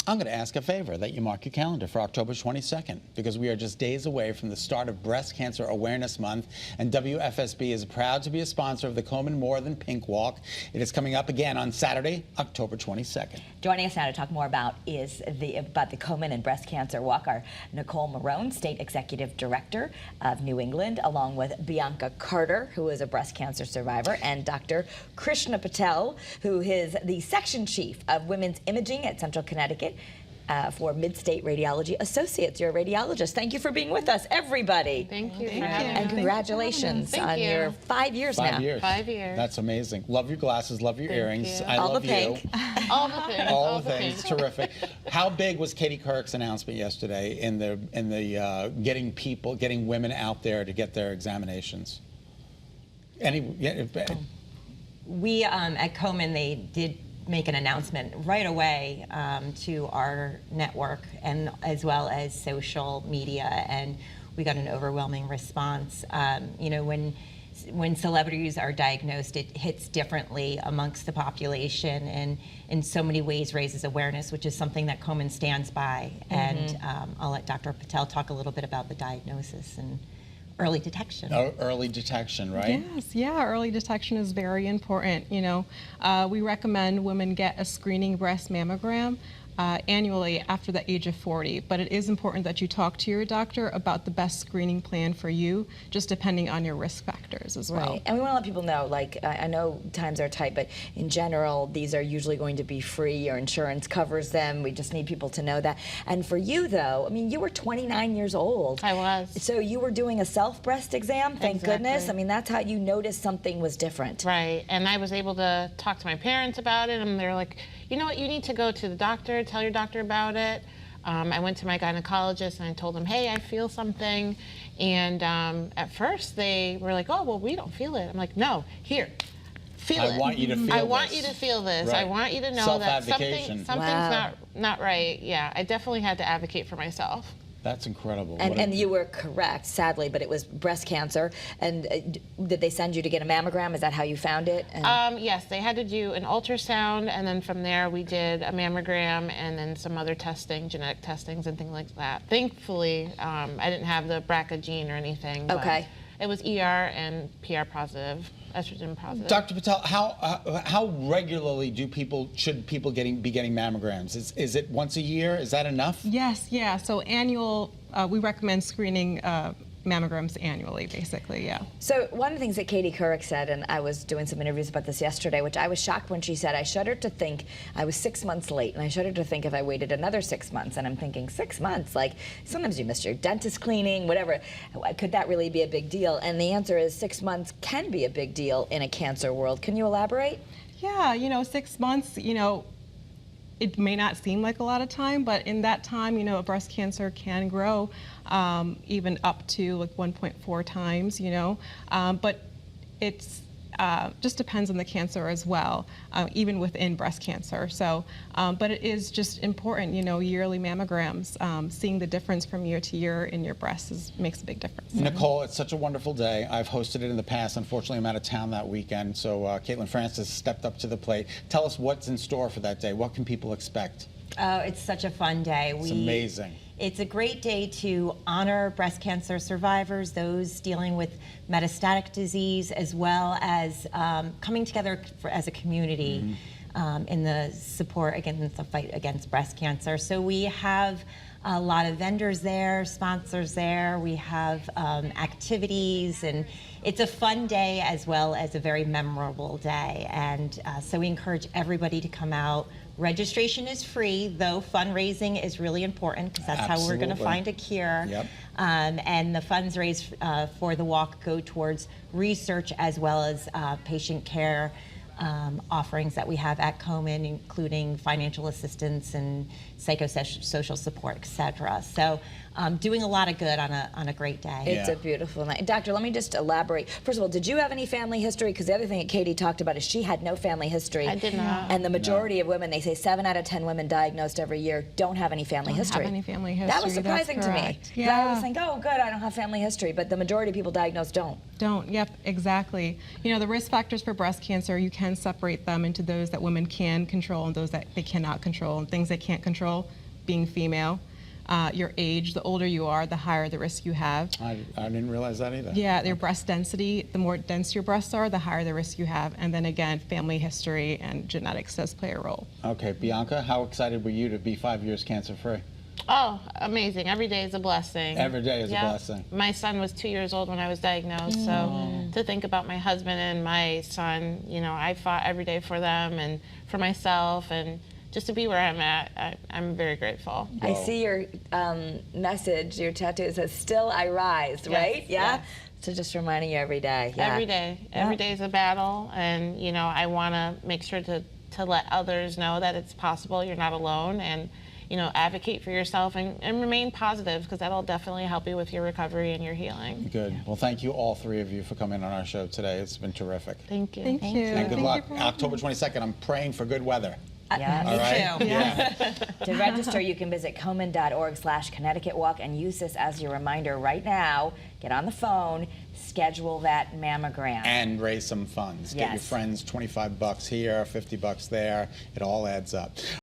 I'm going to ask a favor that you mark your calendar for October 22nd, because we are just days away from the start of Breast Cancer Awareness Month, and WFSB is proud to be a sponsor of the Komen More Than Pink Walk. It is coming up again on Saturday, October 22nd. Joining us now to talk more about the Komen and Breast Cancer Walk are Nicole Marone, State Executive Director of New England, along with Bianca Carter, who is a breast cancer survivor, and Dr. Krishna Patel, who is the Section Chief of Women's Imaging at Central Connecticut for Mid-State Radiology Associates. You're a radiologist. Thank you for being with us, everybody. Thank you. And congratulations on your 5 years now. 5 years. 5 years. That's amazing. Love your glasses, love your earrings. I All love the pink. you. All the things. All the things. Terrific. How big was Katie Couric's announcement yesterday in the getting women out there to get their examinations? We at Komen, they did make an announcement right away to our network and as well as social media, and we got an overwhelming response. You know, when celebrities are diagnosed, it hits differently amongst the population, and in so many ways raises awareness, which is something that Komen stands by. And I'll let Dr. Patel talk a little bit about the diagnosis and early detection. Oh, early detection, right? Yes, yeah, early detection is very important. You know, we recommend women get a screening breast mammogram annually after the age of 40, but it is important that you talk to your doctor about the best screening plan for you, just depending on your risk factors as well. Right, and we want to let people know, like, I know times are tight, but in general, these are usually going to be free. Your insurance covers them. We just need people to know that. And for you, though, I mean, you were 29 years old. I was. So you were doing a self-breast exam, thank goodness. I mean, that's how you noticed something was different. Right, and I was able to talk to my parents about it, and they're like, you know what, you need to go to the doctor, tell your doctor about it. I went to my gynecologist and I told them, hey, I feel something. And at first they were like, oh, well, we don't feel it. I'm like, no, here, feel it. I want you to feel this. I want you to feel this. Right. I want you to know that Self-advocation. something's not right. Yeah, I definitely had to advocate for myself. That's incredible. And you were correct, sadly, but it was breast cancer. And did they send you to get a mammogram? Is that how you found it? Yes, they had to do an ultrasound, and then from there we did a mammogram and then some other testing, genetic testings and things like that. Thankfully, I didn't have the BRCA gene or anything. Okay. It was ER and PR positive, estrogen positive. Dr. Patel, how regularly should people be getting mammograms? Is it once a year? Is that enough? Yes, yeah. So annual, we recommend screening mammograms annually, basically, yeah. So one of the things that Katie Couric said, and I was doing some interviews about this yesterday, which I was shocked when she said, I shuddered to think I was 6 months late, and I shuddered to think if I waited another 6 months. And I'm thinking, 6 months? Like, sometimes you miss your dentist cleaning, whatever. Could that really be a big deal? And the answer is 6 months can be a big deal in a cancer world. Can you elaborate? Yeah, you know, 6 months, you know, it may not seem like a lot of time, but in that time, you know, a breast cancer can grow even up to like 1.4 times, you know, but it's just depends on the cancer as well, even within breast cancer. So, but it is just important, you know, yearly mammograms, seeing the difference from year to year in your breasts makes a big difference. Nicole, it's such a wonderful day. I've hosted it in the past. Unfortunately, I'm out of town that weekend, so Caitlin Francis stepped up to the plate. Tell us what's in store for that day. What can people expect? It's such a fun day. It's amazing. It's a great day to honor breast cancer survivors, those dealing with metastatic disease, as well as coming together as a community in the support against the fight against breast cancer. So we have a lot of vendors there, sponsors there. We have activities, and it's a fun day as well as a very memorable day. And so we encourage everybody to come out. Registration is free, though fundraising is really important, because that's how we're going to find a cure. Yep. And the funds raised for the walk go towards research as well as patient care offerings that we have at Komen, including financial assistance and psychosocial support, etc. So doing a lot of good on a great day. It's a beautiful night. Doctor, let me just elaborate. First of all, did you have any family history? Because the other thing that Katie talked about is she had no family history. I did not. And the majority of women, they say 7 out of 10 women diagnosed every year don't have any family history. Don't have any family history. That was surprising to me. Yeah. I was thinking, oh, good, I don't have family history. But the majority of people diagnosed don't. Don't, yep, exactly. You know, the risk factors for breast cancer, you can can separate them into those that women can control and those that they cannot control. And things they can't control, being female, your age, the older you are, the higher the risk you have. I didn't realize that either. Yeah, your breast density, the more dense your breasts are, the higher the risk you have. And then again, family history and genetics does play a role. Okay, Bianca, how excited were you to be 5 years cancer-free? Oh, amazing. Every day is a blessing. Every day is a Yeah. blessing. My son was 2 years old when I was diagnosed, so to think about my husband and my son, you know, I fought every day for them and for myself, and just to be where I'm at, I'm very grateful. I see your message, your tattoo. It says, "Still I rise," right? Yeah. yes. So just reminding you every day. Yeah. Every day. Every day is a battle, and you know, I want to make sure to let others know that it's possible. You're not alone, and you know, advocate for yourself and remain positive, because that'll definitely help you with your recovery and your healing. Good. Well, thank you, all three of you, for coming on our show today. It's been terrific. Thank you. Thank you. And good Thank luck. you for having October 22nd, I'm praying for good weather. Yeah, All me right? too. Yeah. To register, you can visit Komen.org/Connecticut Walk and use this as your reminder right now. Get on the phone, schedule that mammogram. And raise some funds. Get your Yes. friends $25 here, $50 there. It all adds up.